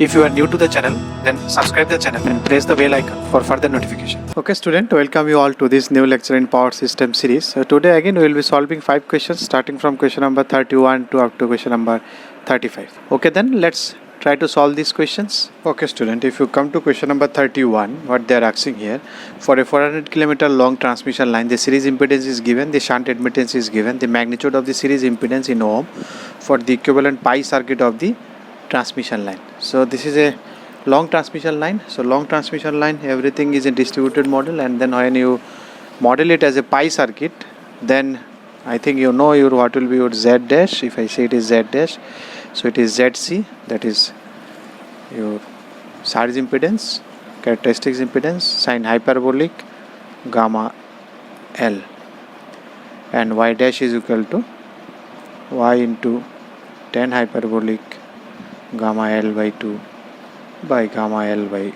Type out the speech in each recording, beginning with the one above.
If you are new to the channel, then subscribe the channel and press the bell icon for further notification. Okay student, welcome you all to this new lecture in power system series. So today again we will be solving 5 questions starting from question number 31 to up to question number 35. Okay, then let's try to solve these questions. Okay student, if you come to question number 31, what they are asking here, for a 400 kilometer long transmission line, the series impedance is given, the shunt admittance is given, the magnitude of the series impedance in ohm for the equivalent pi circuit of the transmission line. So this is a long transmission line. So long transmission line, everything is a distributed model, and then when you model it as a pi circuit, then I think you know what will be your Z dash. If I say it is Z dash, so it is ZC, that is your series impedance, characteristics impedance, sine hyperbolic gamma L, and Y dash is equal to Y into tan hyperbolic gamma L by 2 by gamma L by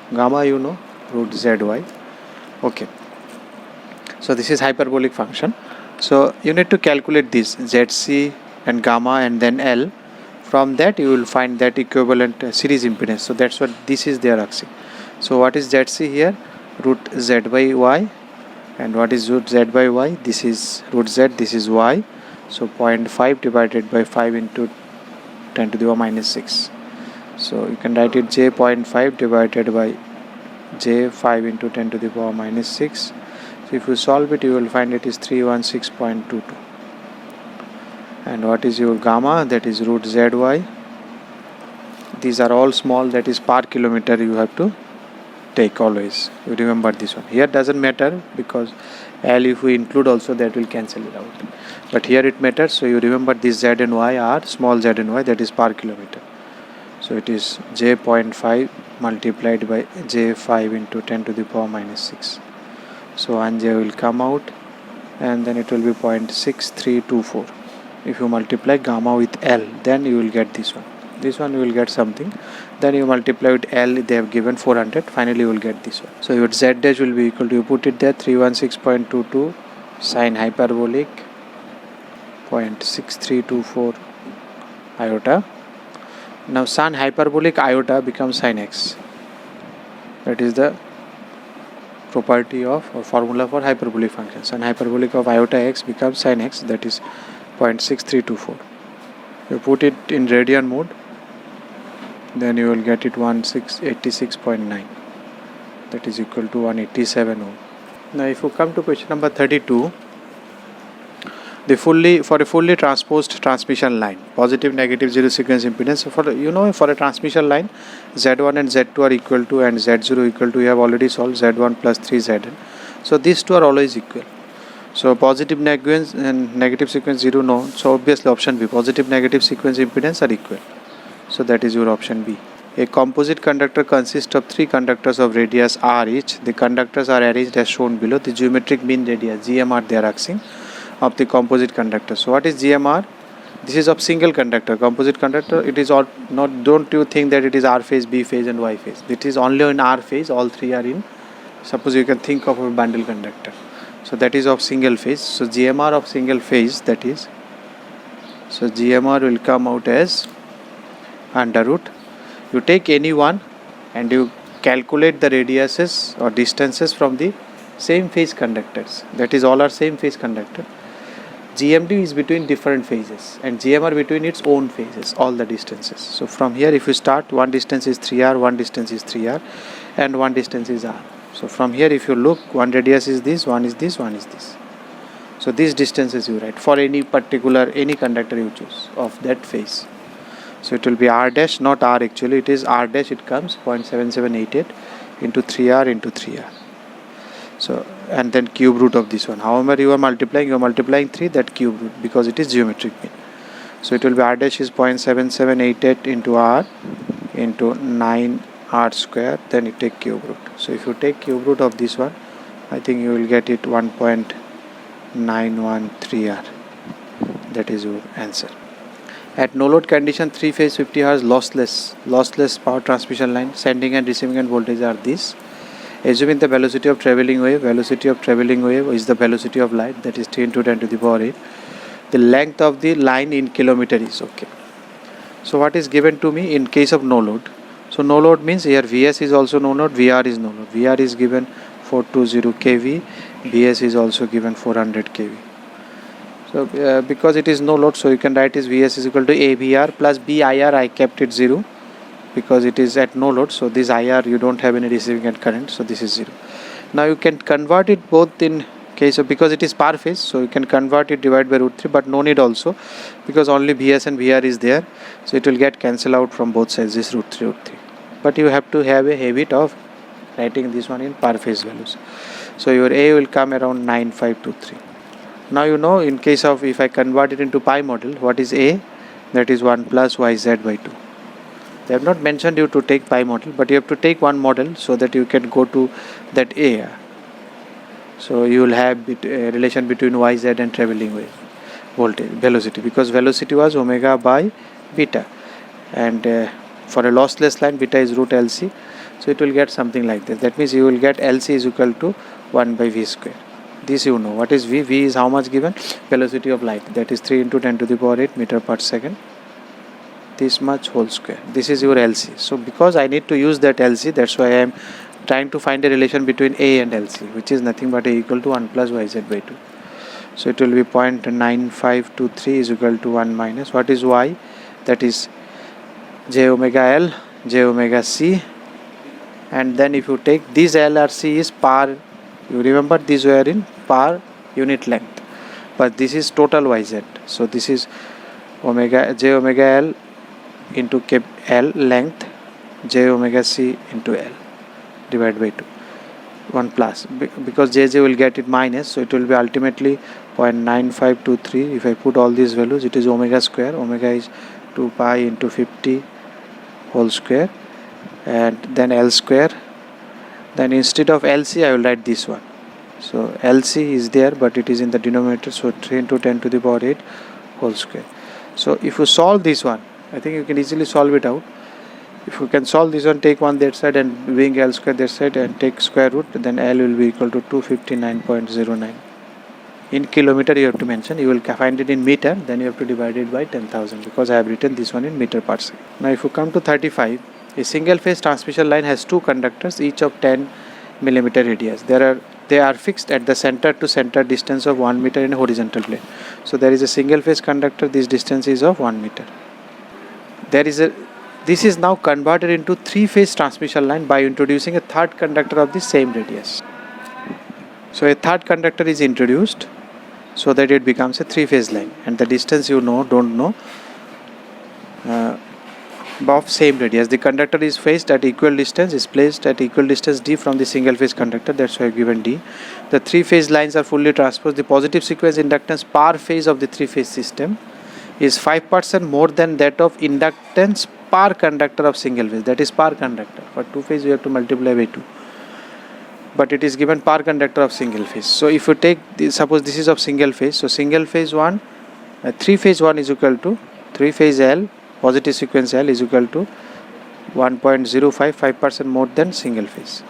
gamma, you know, root ZY. Okay, so this is hyperbolic function. So you need to calculate this ZC and gamma and then L. From that you will find that equivalent series impedance. So that's what this is they are asking. So what is ZC here? Root Z by Y. And what is root Z by Y? This is root Z, this is Y. So 0.5 divided by 5 into 10 to the power minus 6. So you can write it J 0.5 divided by J 5 into 10 to the power minus 6. So if you solve it, you will find it is 316.22. And what is your gamma? That is root ZY. These are all small, that is per kilometer you have to take always. You remember this one. Here doesn't matter because L if we include also, that will cancel it out. But here it matters, so you remember this Z and Y are small Z and Y, that is per kilometer. So it is J 0.5 multiplied by J 5 into 10 to the power minus 6. So 1J will come out, and then it will be 0.6324. If you multiply gamma with L, then you will get this one. This one you will get something. Then you multiply with L, they have given 400. Finally you will get this one. So your Z dash will be equal to, you put it there, 316.22 sine hyperbolic 0.6324 iota. Now sine hyperbolic iota becomes sine x. That is the property of or formula for hyperbolic function. Sine hyperbolic of iota x becomes sine x, that is 0.6324. You put it in radian mode, then you will get it 1686.9. That is equal to 187 ohm. Now if you come to question number 32, for a fully transposed transmission line, positive negative zero sequence impedance. So for a transmission line, Z1 and Z2 are equal to, and Z0 equal to, we have already solved Z1 plus 3Zn. So these two are always equal. So positive sequence and negative sequence 0, no. So obviously option B, positive negative sequence impedance are equal. So that is your option B. A composite conductor consists of 3 conductors of radius r each. The conductors are arranged as shown below. The geometric mean radius, GMR, they are asking, of the composite conductor. So what is GMR? This is of single conductor, composite conductor. It is all not, don't you think that it is R phase, B phase and Y phase. It is only in R phase, all 3 are in. Suppose you can think of a bundle conductor. So that is of single phase. So GMR of single phase, that is, so GMR will come out as under root. You take any one and you calculate the radiuses or distances from the same phase conductors. That is, all are same phase conductor. GMD is between different phases and GMR between its own phases, all the distances. So from here if you start, one distance is 3R, one distance is 3R, and one distance is R. So from here if you look, one radius is this, one is this, one is this. So these distances you write for any particular, any conductor you choose of that phase. So it will be R dash, not R actually, it is R dash, it comes 0.7788 into 3R into 3R. So, and then cube root of this one. However you are multiplying 3, that cube root, because it is geometric mean. So it will be R dash is 0.7788 into R into 9R square, then you take cube root. So if you take cube root of this one, I think you will get it 1.913R. That is your answer. At no load condition, 3 phase 50 Hz lossless power transmission line, sending and receiving end voltage are this. Assuming the velocity of travelling wave is the velocity of light, that is 10 to 10 to the power 8. The length of the line in kilometer is okay. So what is given to me in case of no load? So no load means here Vs is also no load, Vr is no load. Vr is given 420 kV, Vs is also given 400 kV. So because it is no load, so you can write is Vs is equal to AVR plus BIR. I kept it 0 because it is at no load. So this IR, you don't have any receiving end current, so this is 0. Now you can convert it both in case of, because it is per phase, so you can convert it, divide by root 3, but no need also, because only Vs and Vr is there, so it will get cancelled out from both sides, this root 3. But you have to have a habit of writing this one in per phase values. So your A will come around 9523. Now you know, in case of, if I convert it into pi model, what is A? That is 1 plus yz by 2. They have not mentioned you to take pi model, but you have to take one model so that you can go to that A. So you will have a relation between yz and traveling wave voltage, velocity, because velocity was omega by beta, and for a lossless line beta is root LC, so it will get something like this. That means you will get LC is equal to 1 by v square. This you know. What is v? V is how much given? Velocity of light, that is 3 into 10 to the power 8 meter per second. This much whole square. This is your LC. So because I need to use that LC, that's why I am trying to find a relation between A and LC, which is nothing but A equal to 1 plus yz by 2. So it will be 0.9523 is equal to 1 minus, what is y? That is j omega L, j omega C, and then if you take this L or C is per, you remember these were in per unit length, but this is total yz. So this is omega j omega L into L length, j omega C into L divided by 2, 1 plus, because jj will get it minus, so it will be ultimately 0.9523. If I put all these values, it is omega square. Omega is 2 pi into 50 whole square, and then L square. Then instead of LC I will write this one. So LC is there, but it is in the denominator, so 3 into 10 to the power 8 whole square. So if you solve this one, I think you can easily solve it out. If you can solve this one, take one that side and bring L square that side and take square root, then L will be equal to 259.09. In kilometer you have to mention, you will find it in meter, then you have to divide it by 10,000, because I have written this one in meter per second. Now if you come to 35, a single phase transmission line has two conductors, each of 10 millimeter radius. They are fixed at the center to center distance of 1 meter in a horizontal plane. So there is a single phase conductor, this distance is of 1 meter. This is now converted into three-phase transmission line by introducing a third conductor of the same radius. So a third conductor is introduced so that it becomes a three-phase line, and the distance you know, don't know, of same radius. The conductor is placed at equal distance, d from the single phase conductor, that's why I have given d. The three-phase lines are fully transposed. The positive sequence inductance per phase of the three-phase system is 5% more than that of inductance per conductor of single phase, that is per conductor. For two phase you have to multiply by 2, but it is given per conductor of single phase. So if you take this, suppose this is of single phase, so single phase 1, three phase 1 is equal to three phase L, positive sequence L is equal to 1.05, 5% more than single phase.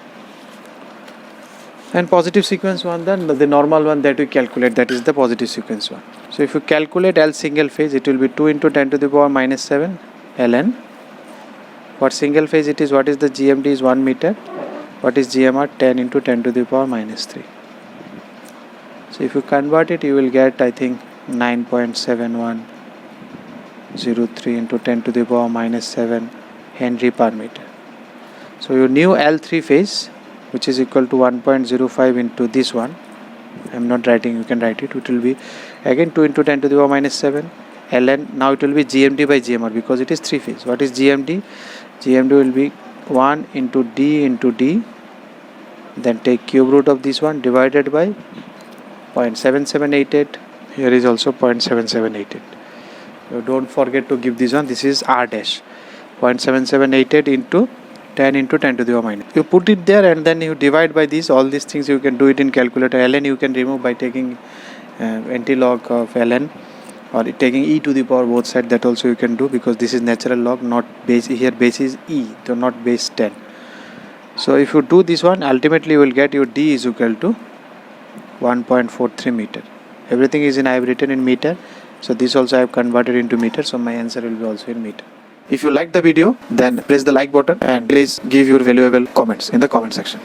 And positive sequence 1, then the normal one that we calculate, that is the positive sequence 1. So if you calculate L single phase, it will be 2 into 10 to the power minus 7 ln. For single phase it is, what is the GMD is 1 meter, what is GMR? 10 into 10 to the power minus 3. So if you convert it, you will get, I think, 9.7103 into 10 to the power minus 7 Henry per meter. So your new L3 phase, which is equal to 1.05 into this one, I am not writing, you can write it, it will be again 2 into 10 to the power minus 7 ln. Now it will be GMD by GMR, because it is three phase. What is GMD? GMD will be 1 into D, then take cube root of this one divided by 0.7788. Here is also 0.7788. Don't forget to give this one, this is R dash, 0.7788 into 10 into 10 to the power minus. You put it there and then you divide by this. All these things you can do it in calculator. Ln you can remove by taking anti-log of ln, or taking e to the power both sides, that also you can do, because this is natural log, not base. Here base is e, so not base 10. So if you do this one, ultimately you will get your d is equal to 1.43 meter. Everything is in, I have written in meter, so this also I have converted into meter, so my answer will be also in meter. If you like the video, then press the like button and please give your valuable comments in the comment section.